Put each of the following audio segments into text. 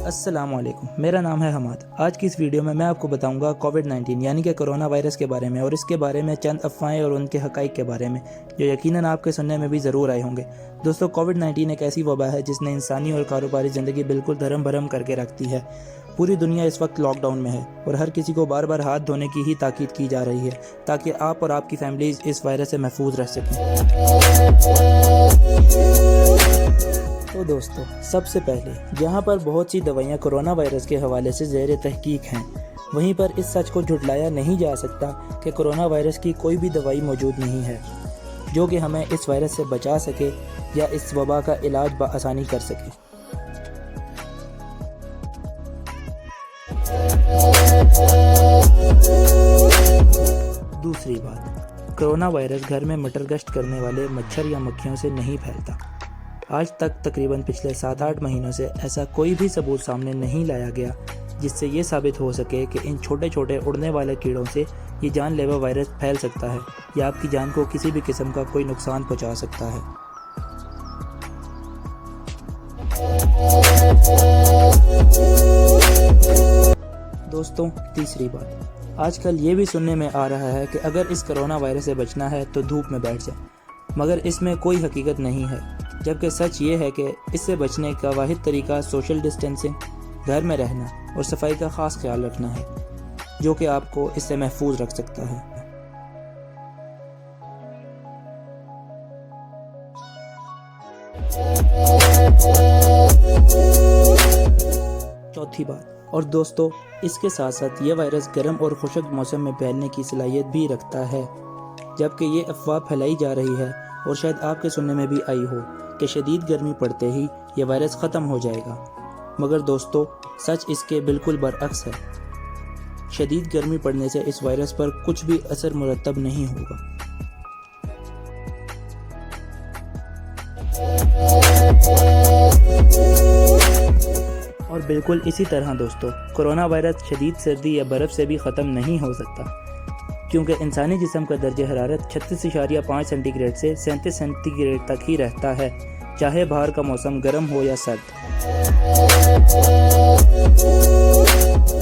अस्सलाम वालेकुम, मेरा नाम है हमाद। आज की इस वीडियो में मैं आपको बताऊंगा कोविड-19 यानी कि कोरोना वायरस के बारे में और इसके बारे में चंद अफवाहें और उनके हक़ाइक़ के बारे में जो यकीनन आपके सुनने में भी ज़रूर आए होंगे। दोस्तों, कोविड-19 एक ऐसी वबा है जिसने इंसानी और कारोबारी ज़िंदगी बिल्कुल धर्म भरम करके रखती है। पूरी दुनिया इस वक्त लॉकडाउन में है और हर किसी को बार बार हाथ धोने की ही ताकीद की जा रही है ताकि आप और आपकी फैमिलीज इस वायरस से महफूज रह सकें। तो दोस्तों, सबसे पहले जहां पर बहुत सी दवाइयां कोरोना वायरस के हवाले से ज़ेर तहकीक हैं, वहीं पर इस सच को झुटलाया नहीं जा सकता कि कोरोना वायरस की कोई भी दवाई मौजूद नहीं है जो कि हमें इस वायरस से बचा सके या इस वबा का इलाज बआसानी कर सके। दूसरी बात, कोरोना वायरस घर में मटर गश्त करने वाले मच्छर या मक्खियों से नहीं फैलता। आज तक तकरीबन पिछले 7-8 महीनों से ऐसा कोई भी सबूत सामने नहीं लाया गया जिससे ये साबित हो सके कि इन छोटे छोटे उड़ने वाले कीड़ों से ये जानलेवा वायरस फैल सकता है या आपकी जान को किसी भी किस्म का कोई नुकसान पहुंचा सकता है। दोस्तों, तीसरी बात, आजकल ये भी सुनने में आ रहा है कि अगर इस कोरोना वायरस से बचना है तो धूप में बैठ जाए, मगर इसमें कोई हकीकत नहीं है। जबकि सच ये है कि इससे बचने का वाहिद तरीका सोशल डिस्टेंसिंग, घर में रहना और सफाई का ख़ास ख्याल रखना है जो कि आपको इससे महफूज रख सकता है। चौथी बात, और दोस्तों, इसके साथ साथ ये वायरस गर्म और खुश्क मौसम में फैलने की सलाहियत भी रखता है। जबकि ये अफवाह फैलाई जा रही है और शायद आपके सुनने में भी आई हो कि शदीद गर्मी पड़ते ही ये वायरस ख़त्म हो जाएगा, मगर दोस्तों सच इसके बिल्कुल बरअक्स है। शदीद गर्मी पड़ने से इस वायरस पर कुछ भी असर मुरतब नहीं होगा। और बिल्कुल इसी तरह दोस्तों, कोरोना वायरस शदीद सर्दी या बर्फ़ से भी ख़त्म नहीं हो सकता, क्योंकि इंसानी जिस्म का दर्जे हरारत 36.5 सेंटीग्रेड से 37 सेंटीग्रेड तक ही रहता है, चाहे बाहर का मौसम गर्म हो या सर्द।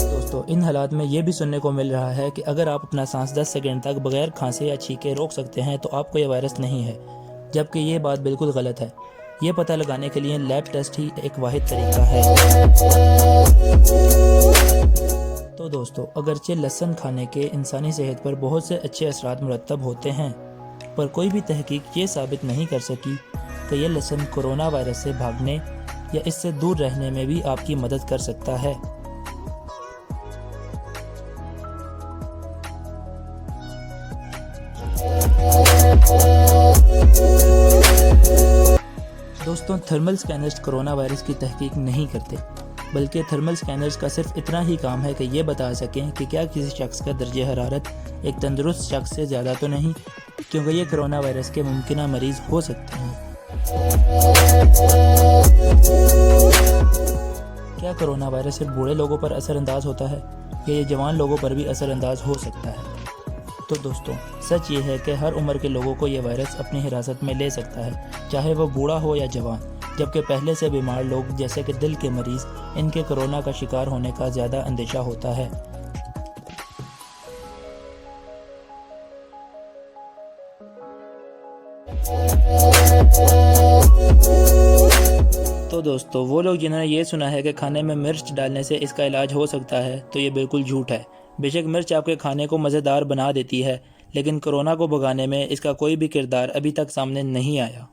दोस्तों, इन हालात में ये भी सुनने को मिल रहा है कि अगर आप अपना सांस 10 सेकंड तक बगैर खांसे या छींके रोक सकते हैं तो आपको यह वायरस नहीं है, जबकि ये बात बिल्कुल गलत है। ये पता लगाने के लिए लैब टेस्ट ही एक वाहिद तरीका है। तो दोस्तों, अगरचे लहसुन खाने के इंसानी सेहत पर बहुत से अच्छे असरात मुरतब होते हैं, पर कोई भी तहकीक ये साबित नहीं कर सकी कि यह लहसुन कोरोना वायरस से भागने या इससे दूर रहने में भी आपकी मदद कर सकता है। दोस्तों, थर्मल स्कैनर्स कोरोना वायरस की तहकीक नहीं करते, बल्कि थर्मल स्कैनर्स का सिर्फ इतना ही काम है कि ये बता सकें कि क्या किसी शख्स का दर्जे हरारत एक तंदुरुस्त शख्स से ज़्यादा तो नहीं, क्योंकि ये कोरोना वायरस के मुमकिन मरीज़ हो सकते हैं। क्या कोरोना वायरस सिर्फ बूढ़े लोगों पर असरअंदाज होता है या ये जवान लोगों पर भी असरअंदाज हो सकता है? तो दोस्तों, सच ये है कि हर उम्र के लोगों को ये वायरस अपनी हिरासत में ले सकता है, चाहे वह बूढ़ा हो या जवान, जबकि पहले से बीमार लोग जैसे कि दिल के मरीज़, इनके कोरोना का शिकार होने का ज़्यादा अंदेशा होता है। तो दोस्तों, वो लोग जिन्होंने ये सुना है कि खाने में मिर्च डालने से इसका इलाज हो सकता है, तो ये बिल्कुल झूठ है। बेशक मिर्च आपके खाने को मज़ेदार बना देती है, लेकिन कोरोना को भगाने में इसका कोई भी किरदार अभी तक सामने नहीं आया।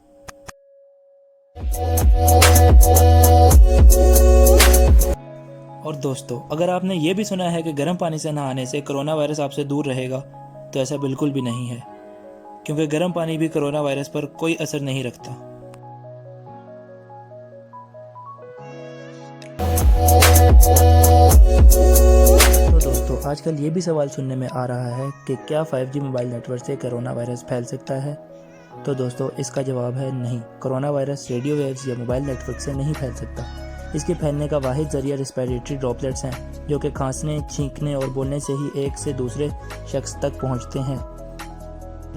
और दोस्तों, अगर आपने ये भी सुना है कि गर्म पानी से नहाने से कोरोना वायरस आपसे दूर रहेगा, तो ऐसा बिल्कुल भी नहीं है, क्योंकि गर्म पानी भी कोरोना वायरस पर कोई असर नहीं रखता। तो दोस्तों, आजकल ये भी सवाल सुनने में आ रहा है कि क्या 5G मोबाइल नेटवर्क से कोरोना वायरस फैल सकता है? तो दोस्तों, इसका जवाब है नहीं। कोरोना वायरस रेडियो वेव्स या मोबाइल नेटवर्क से नहीं फैल सकता। इसके फैलने का वाहिद जरिया रेस्पिरेटरी ड्रॉपलेट्स हैं, जो कि खांसने, छींकने और बोलने से ही एक से दूसरे शख्स तक पहुंचते हैं।